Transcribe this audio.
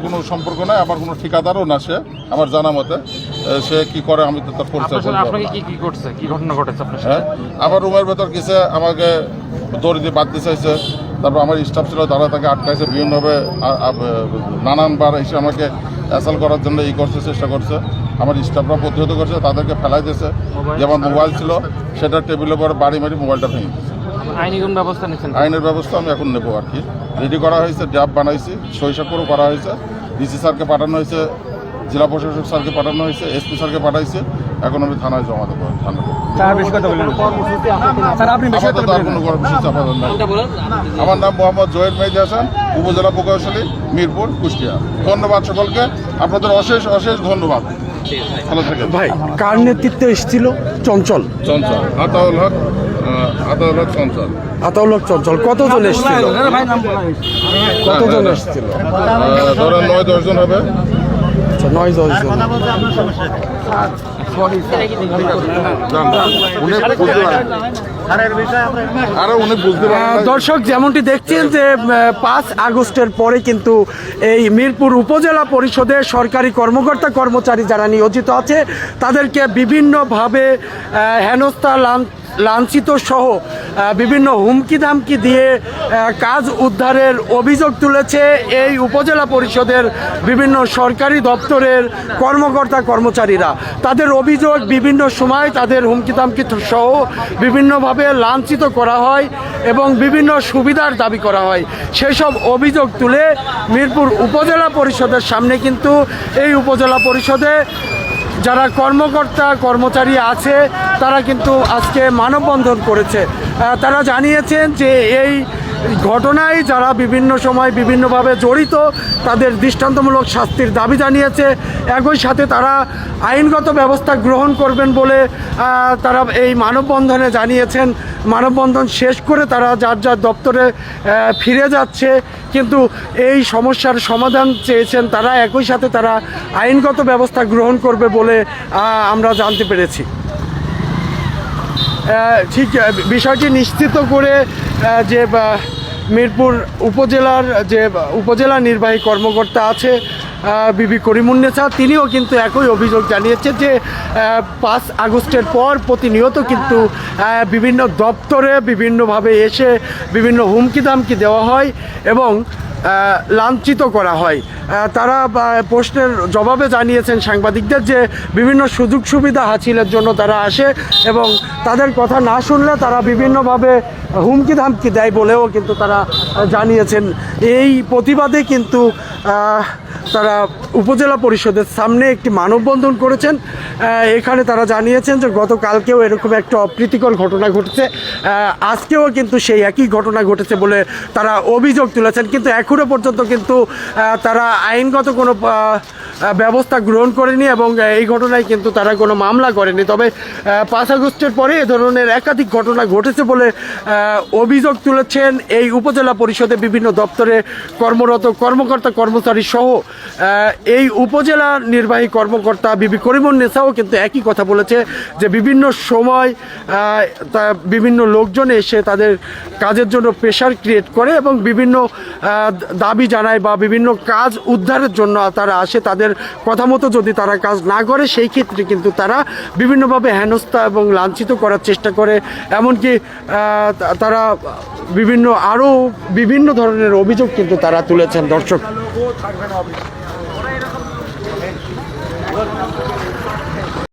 কোনো সম্পর্ক নাই, আমার কোনো ঠিকাদারও না সে, আমার জানা মতে। সে কি করে আমি তো তার পরিচয় বলতে পারবো না। কি করছে, কি ঘটনা ঘটেছে আপনার সাথে? হ্যাঁ, আমার রুমের ভেতর কিছু আমাকে দড়ি দিয়ে বাঁধতে চাইছে, তারপর আমার স্টাফ ছিল তারা তাকে আটকাইছে, বিভিন্নভাবে নানানবার এসে আমাকে অ্যাসাল করার জন্য করছে, চেষ্টা করছে। আমার স্টাফরা প্রতিহত করছে, তাদেরকে ফেলাই দিয়েছে। যে আমার মোবাইল ছিল সেটা টেবিলের পর বাড়ি মারি মোবাইলটা ভেঙে দিয়েছে। আইনি কোন ব্যবস্থা নিচ্ছেন? আইনের ব্যবস্থা আমি এখন নেবো আর কি। রেডি করা হয়েছে, ড্রাফট বানাইছি, সই স্বাক্ষরও করা হয়েছে, ডিসি স্যারকে পাঠানো হয়েছে, জেলা প্রশাসক স্যারকে পাঠানো হয়েছে, এসপি স্যারকে পাঠাইছে। এখন আমি থানায় জমা দেবো। আমার নাম মোহাম্মদ জহির মেহেদী হাসান, উপজেলা প্রকৌশলী, মিরপুর, কুষ্টিয়া। ধন্যবাদ সকলকে, আপনাদের অশেষ অশেষ ধন্যবাদ। ভালো থাকেন ভাই। কার নেতৃত্বে এসেছিল? চঞ্চল চঞ্চল, আতাউল হক চঞ্চল। আতাউল হক চঞ্চল। কতজন এসেছিল? কতজন এসেছিল? ধরেন 9-10 জন হবে। আচ্ছা, 9-10 জন। দর্শক, যেমনটি দেখছেন যে 5 আগস্টের পরে কিন্তু এই মিরপুর উপজেলা পরিষদে সরকারি কর্মকর্তা কর্মচারী যারা নিয়োজিত আছে তাদেরকে বিভিন্নভাবে হেনস্থা, লাঞ্ছিত সহ বিভিন্ন হুমকি ধামকি দিয়ে কাজ উদ্ধারের অভিযোগ তুলেছে এই উপজেলা পরিষদের বিভিন্ন সরকারি দপ্তরের কর্মকর্তা কর্মচারীরা। তাদের অভিযোগ, বিভিন্ন সময় তাদের হুমকি ধামকি সহ বিভিন্নভাবে লাঞ্ছিত করা হয় এবং বিভিন্ন সুবিধার দাবি করা হয়। সেসব অভিযোগ তুলে মিরপুর উপজেলা পরিষদের সামনে কিন্তু এই উপজেলা পরিষদে যারা কর্মকর্তা কর্মচারী আছে তারা কিন্তু আজকে মানববন্ধন করেছে। তারা জানিয়েছেন যে এই ঘটনায় যারা বিভিন্ন সময় বিভিন্নভাবে জড়িত তাদের দৃষ্টান্তমূলক শাস্তির দাবি জানিয়েছে। একই সাথে তারা আইনগত ব্যবস্থা গ্রহণ করবেন বলে তারা এই মানববন্ধনে জানিয়েছেন। মানববন্ধন শেষ করে তারা যার যার দপ্তরে ফিরে যাচ্ছে, কিন্তু এই সমস্যার সমাধান চেয়েছেন তারা। একই সাথে তারা আইনগত ব্যবস্থা গ্রহণ করবে বলে আমরা জানতে পেরেছি। ঠিক বিষয়টি নিশ্চিত করে যে মিরপুর উপজেলার যে উপজেলা নির্বাহী কর্মকর্তা আছে বিবি করিমুন্নেছা, তিনিও কিন্তু একই অভিযোগ জানিয়েছে যে 5 আগস্টের পর প্রতিনিয়ত কিন্তু বিভিন্ন দপ্তরে বিভিন্নভাবে এসে বিভিন্ন হুমকি দামকি দেওয়া হয় এবং লাঞ্ছিত করা হয়। তারা প্রশ্নের জবাবে জানিয়েছেন সাংবাদিকদের যে বিভিন্ন সুযোগ সুবিধা হাসিলের জন্য তারা আসে এবং তাদের কথা না শুনলে তারা বিভিন্নভাবে হুমকি ধামকি দেয় বলেও কিন্তু তারা জানিয়েছেন। এই প্রতিবাদে কিন্তু তারা উপজেলা পরিষদের সামনে একটি মানববন্ধন করেছেন। এখানে তারা জানিয়েছেন যে গতকালকেও এরকম একটা অপ্রীতিকর ঘটনা ঘটেছে, আজকেও কিন্তু সেই একই ঘটনা ঘটেছে বলে তারা অভিযোগ তুলেছেন। কিন্তু এখনও পর্যন্ত কিন্তু তারা আইনগত কোনো ব্যবস্থা গ্রহণ করেনি এবং এই ঘটনায় কিন্তু তারা কোনো মামলা করেনি। তবে 5 আগস্টের পরে এ ধরনের একাধিক ঘটনা ঘটেছে বলে অভিযোগ তুলেছেন এই উপজেলা পরিষদে বিভিন্ন দপ্তরে কর্মরত কর্মকর্তা কর্মচারী সহ এই উপজেলা নির্বাহী কর্মকর্তা বিবি করিমুন্নেছাও কিন্তু একই কথা বলেছে যে বিভিন্ন সময় বিভিন্ন লোকজন এসে তাদের কাজের জন্য প্রেশার ক্রিয়েট করে এবং বিভিন্ন দাবি জানায় বা বিভিন্ন কাজ উদ্ধারের জন্য তারা আসে। তাদের কথা মতো যদি তারা কাজ না করে সেই ক্ষেত্রে কিন্তু তারা বিভিন্নভাবে হেনস্থা এবং লাঞ্ছিত করার চেষ্টা করে। এমনকি তারা আরও বিভিন্ন ধরনের অভিযোগ কিন্তু তারা তুলেছেন। দর্শক,